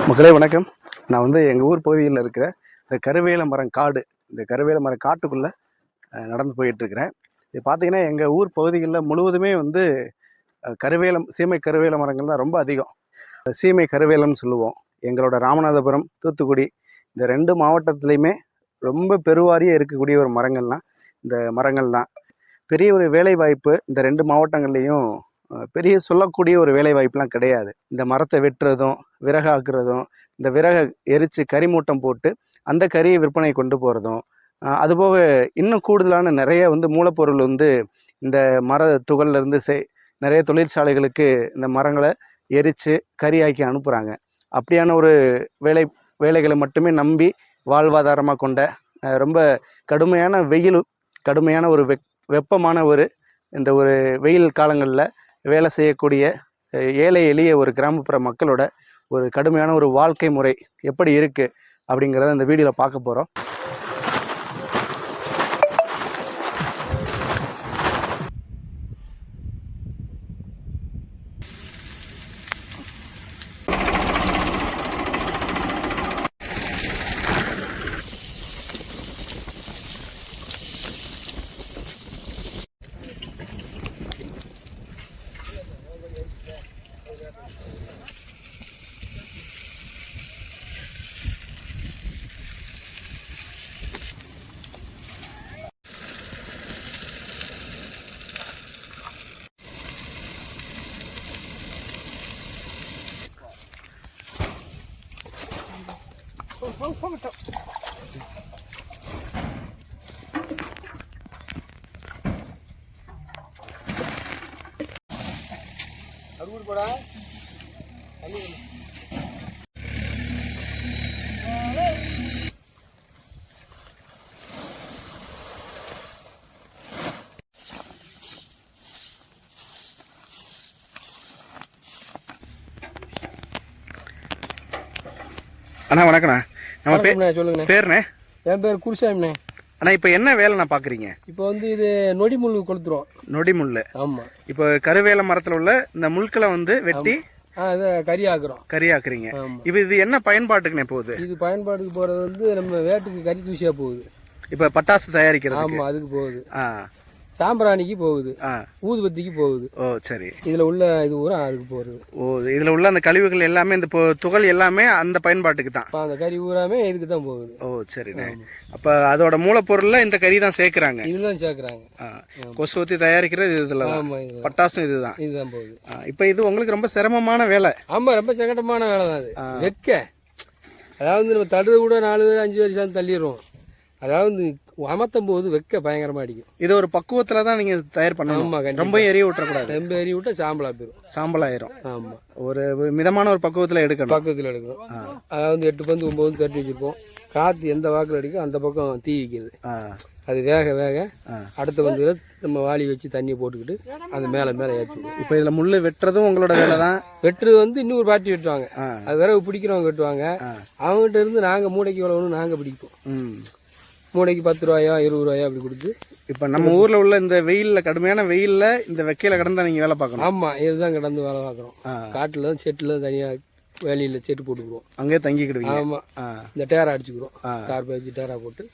மக்களே வணக்கம். நான் எங்கள் ஊர் பகுதியில் இருக்கிற இந்த கருவேல மரம் காடு, இந்த கருவேல மரம் காட்டுக்குள்ளே நடந்து போயிட்டுருக்கிறேன். இது பார்த்தீங்கன்னா எங்கள் ஊர் பகுதிகளில் முழுவதுமே கருவேலம், சீமை கருவேல மரங்கள் தான் ரொம்ப அதிகம். சீமை கருவேலம்னு சொல்லுவோம். எங்களோட ராமநாதபுரம், தூத்துக்குடி இந்த 2 மாவட்டத்துலேயுமே ரொம்ப பெருவாரியாக இருக்கக்கூடிய ஒரு மரங்கள்னால் இந்த மரங்கள் தான். பெரிய ஒரு வேலைவாய்ப்பு இந்த 2 மாவட்டங்கள்லேயும் பெரிய சொல்லக்கூடிய ஒரு வேலைவாய்ப்புலாம் கிடையாது. இந்த மரத்தை வெட்டுறதும், விறகாக்குறதும், இந்த விறகை எரித்து கரிமூட்டம் போட்டு அந்த கரியை விற்பனை கொண்டு போகிறதும், அதுபோக இன்னும் கூடுதலான நிறைய மூலப்பொருள் இந்த மர துகள்லேருந்து நிறைய தொழிற்சாலைகளுக்கு இந்த மரங்களை எரித்து கரியாக்கி அனுப்புகிறாங்க. அப்படியான ஒரு வேலைகளை மட்டுமே நம்பி வாழ்வாதாரமாக கொண்ட ரொம்ப கடுமையான கடுமையான ஒரு வெப்பமான இந்த ஒரு வெயில் காலங்களில் வேலை செய்யக்கூடிய ஏழை எளிய ஒரு கிராமப்புற மக்களோட ஒரு கடுமையான ஒரு வாழ்க்கை முறை எப்படி இருக்குது அப்படிங்கிறத இந்த வீடியோவில் பார்க்க போகிறோம். அண்ணா வணக்கண்ணா. நம்ம சொல்லுங்க. பேருண்ணே? என் பேர் குருசாமிண்ணே. அண்ணா இப்போ என்ன வேலைண்ணா பார்க்குறீங்க? இப்போ இது நொடி முள் கொளுத்துறோம். நொடி முள். ஆமாம். இப்போ கருவேல மரத்தில் உள்ள இந்த முள்களை வெட்டி இதை கறியாக்குறோம். கறியாக்குறீங்க. இப்போ இது என்ன பயன்பாட்டுக்குண்ணே போகுது? இது பயன்பாட்டுக்கு போகிறது நம்ம வேட்டுக்கு கறி தூசியாக போகுது. இப்போ பட்டாசு தயாரிக்கிறது? ஆமாம், அதுக்கு போகுது. சாம்பிராணிக்கு போகுது, ஊதுபத்திக்கு போகுது. ஓ சரி. இதுல உள்ள இது பூரா அதுக்கு போகுது. ஓ, இதுல உள்ள அந்த கழிவுகள் எல்லாமே இந்த துகள் எல்லாமே அந்த பயன்பாட்டுக்கு தான். அந்த கறி பூராமே இதுக்கு தான் போகுது. ஓ சரிண்ணே. அப்ப அதோட மூலப்பொருள்ல இந்த கறி தான் சேர்க்கிறாங்க? இதுதான் சேர்க்கிறாங்க. கொசுவத்தி தயாரிக்கிறது இதுல, பட்டாசும் இதுதான் போகுது. இப்ப இது உங்களுக்கு ரொம்ப சிரமமான வேலை? ஆமா, ரொம்ப சங்கடமான வேலை தான் அது. வெக்க, அதாவது நம்ம தடுது கூட 4 பேர் 5 பேர் சேர்ந்து தள்ளிடுவோம். அதாவது அமர்த்தும் போது வெக்க பயங்கரமா அடிக்கும். இது ஒரு பக்குவத்துல தான் நீங்க தயார் பண்ணணும். ரொம்ப எரிய விட்டுறக்கூடாது. ரொம்ப எரிய விட்டா சாம்பலா போயிடும். சாம்பலாயிரும். ஆமா, ஒரு மிதமான ஒரு பக்குவத்துல எடுக்கணும். அதாவது 8 பந்து 9 பந்து கட்டி வச்சிருப்போம். காற்று எந்த வாக்கில் அடிக்கும் அந்த பக்கம் தீ வைக்கிறது. அது வேக வேக அடுத்த பந்துல நம்ம வாளி வச்சு தண்ணியை போட்டுக்கிட்டு அந்த மேலே ஏற்றுவோம். இப்போ இதில் முள் வெட்டுறதும் உங்களோட வேலை தான்? வெட்டுறது இன்னொரு பாட்டி வெட்டுவாங்க. அது வேற பிடிக்கிறவங்க வெட்டுவாங்க. அவங்ககிட்ட இருந்து நாங்கள் மூடைக்கு எவ்வளோன்னு நாங்கள் பிடிப்போம். மூடைக்கு 10 ரூபாயோ 20 ரூபாயோ அப்படி கொடுத்து. இப்போ நம்ம ஊரில் உள்ள இந்த வெயிலில், கடுமையான வெயிலில் இந்த வெக்கையில் கடந்தா நீங்கள் வேலை பார்க்கணும்? ஆமாம், இதுதான் கடந்து வேலை பார்க்குறோம். காட்டில் தான் செட்டில் தனியாக வேலையில் செட்டு போட்டுக்குவோம். அங்கேயே தங்கிக்கிடுவீங்க? ஆமாம், இந்த டேரா அடிச்சுக்கிறோம். டார் வச்சு டேரா போட்டு.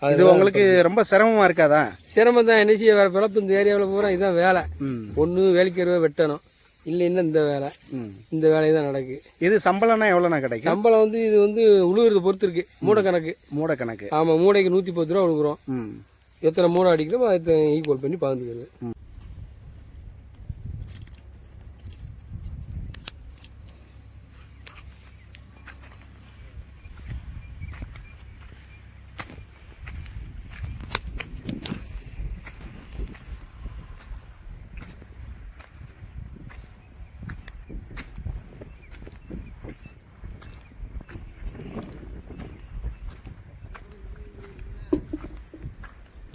அது உங்களுக்கு ரொம்ப சிரமமாக இருக்காதா? சிரமம் தான். என்ன செய்ய, வேறு பிழப்பு இந்த ஏரியாவில் பூரா இதுதான் வேலை. ஒன்று வேலைக்கு வெட்டணும், இல்லைன்னா இந்த வேலை. இந்த வேலையை தான் நடக்கு. இது சம்பளம்னா எவ்வளோண்ணா கிடைக்கும்? சம்பளம் இது உழுவுறதை பொறுத்து இருக்கு. மூடை கணக்கு. ஆமாம், மூடைக்கு 110 ரூபா கொடுக்குறோம். எத்தனை மூடை அடிக்கிறோமோ அதை ஈக்குவல் பண்ணி பகிர்ந்துக்கிறது.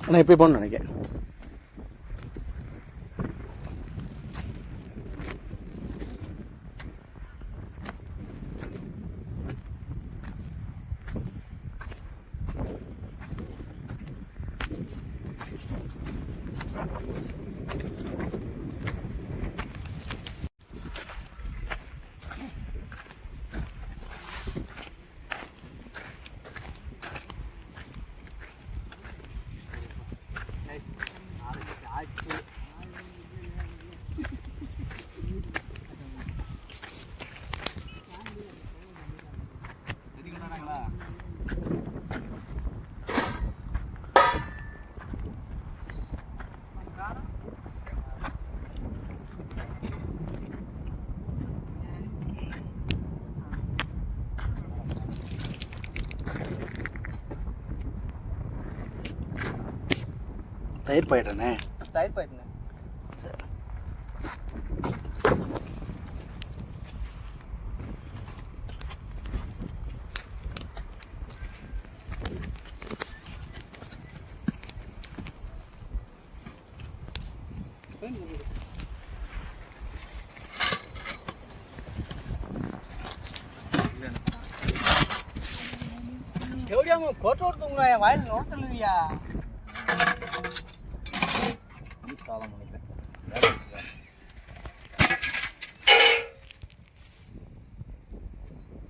நான் எப்படி போகணும்னு நினைக்கிறேன். தயிர் பாயிட்டண்ணே. தயிர் பாயிட்டுண்ணே. எப்படியா போட்டோ எடுத்துங்களா? என் வாயில் நோட்டலையா?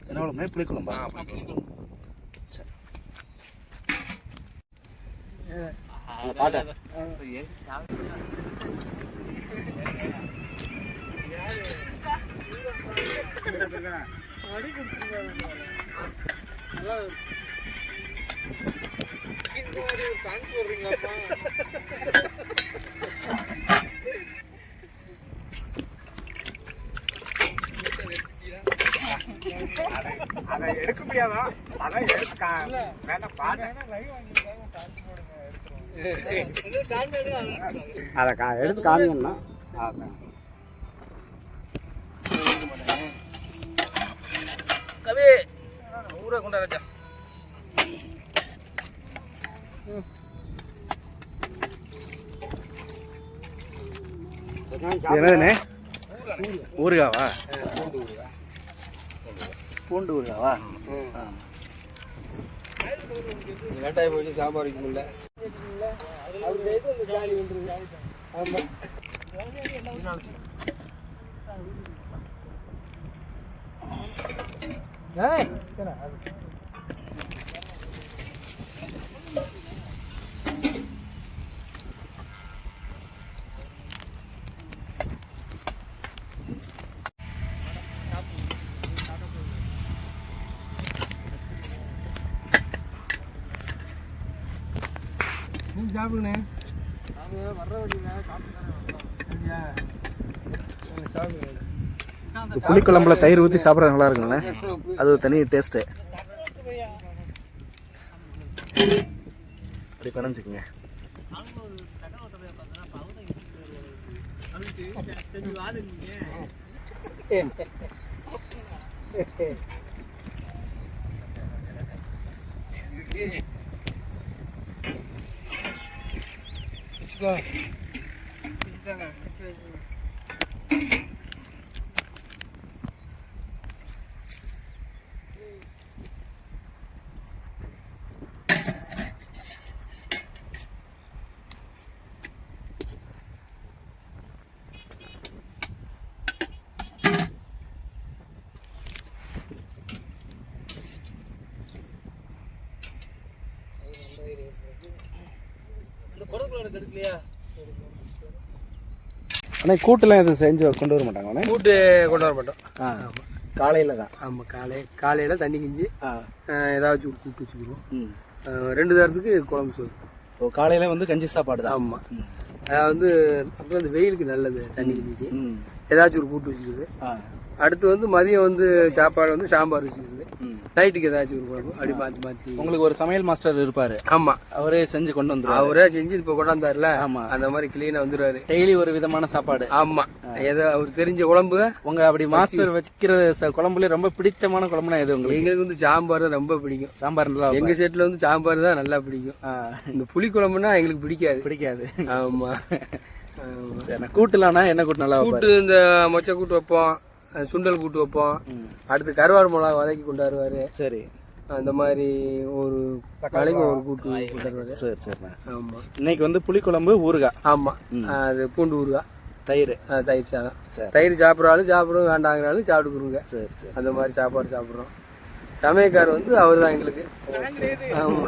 என்ன குழம்பு? புளிக்குழம்பா? சரி. பாட்டா அதை எடுக்க முடியாதா? அதான் அதை எடுத்து காமிங்கன்னா கவி ஊரை கொண்டாடச்சா. என்னதுண்ணே? ஊறுகாவா? பூண்டு ஊறுகாவா? லேட்டாகி போச்சு, சாம்பார் வைக்க முடியல. ஜாலி வந்துருங்க. ஆமாம். சாப்பிடுங்க. வர்ற வழியில் புளிக்குழம்புல தயிர் ஊற்றி சாப்பிட்ற நல்லா இருக்குங்களே, அது ஒரு தனி டேஸ்ட்டு. அப்படி பிணைஞ்சிக்கங்க. ஆனால் கூட்டுலாம் எதுவும் செஞ்சு கொண்டு வர மாட்டாங்க? கூட்டு கொண்டு வர மாட்டோம். காலையில் தான். ஆமாம், காலையில் தண்ணி கிஞ்சி ஏதாச்சும் ஒரு கூட்டு வச்சுக்கிடுவோம். 2 தரத்துக்கு குழம்பு சோறு. ஸோ காலையில் வந்து கஞ்சி சாப்பாடு தான். ஆமாம், அதாவது அப்புறம் இந்த வெயிலுக்கு நல்லது தண்ணி கிஞ்சிக்கு ஏதாச்சும் ஒரு கூட்டு வச்சுக்கிது. அடுத்து வந்து மதியம் வந்து சாப்பாடு வந்து சாம்பார் வச்சுக்கிது. நைட்டுக்கு ஏதாச்சும் ஒரு குழம்பு அப்படி மாற்றி உங்களுக்கு ஒரு சமையல் மாஸ்டர் இருப்பார். ஆமாம், அவரே செஞ்சு கொண்டு வந்துருவாரு. அவரே செஞ்சு இப்போ கொண்டாந்தாருல. ஆமாம், அந்த மாதிரி கிளீனாக வந்துடுவாரு. டெய்லி ஒரு விதமான சாப்பாடு. ஆமாம், ஏதோ அவர் தெரிஞ்ச குழம்பு. உங்க அப்படி மாஸ்டர் வைக்கிற குழம்புல ரொம்ப பிடிச்சமான குழம்புனா எது உங்களுக்கு? எங்களுக்கு வந்து சாம்பார் ரொம்ப பிடிக்கும். சாம்பார் நல்லா, எங்க செட்ல வந்து சாம்பார் தான் நல்லா பிடிக்கும். இந்த புளி குழம்புனா எங்களுக்கு பிடிக்காது. ஆமா. சரி, கூட்டுலானா என்ன கூட்டு நல்லா? கூட்டு இந்த மொச்சை கூட்டு வைப்போம், சுண்டல் கூட்டு வைப்போம். அடுத்து கருவாடு மிளகா வதக்கி கொண்டாடுவாரு. சரி, அந்த மாதிரி ஒரு நாளைக்கு ஒரு கூட்டு கொண்டாடுவாரு. சரி சரி. ஆமா, இன்னைக்கு வந்து புளிக்குழம்பு ஊறுகாய். ஆமா, அது பூண்டு ஊறுகாய், தயிர் சாதம். தயிர் சாப்பிட்றாலும் சாப்பிடுவோம், வேண்டாங்கிறாலும் சாப்பிட்டுக்குருங்க. சரி சரி. அந்த மாதிரி சாப்பாடு சாப்பிட்றோம். சமயக்கார் வந்து அவர் தான் எங்களுக்கு. ஆமா.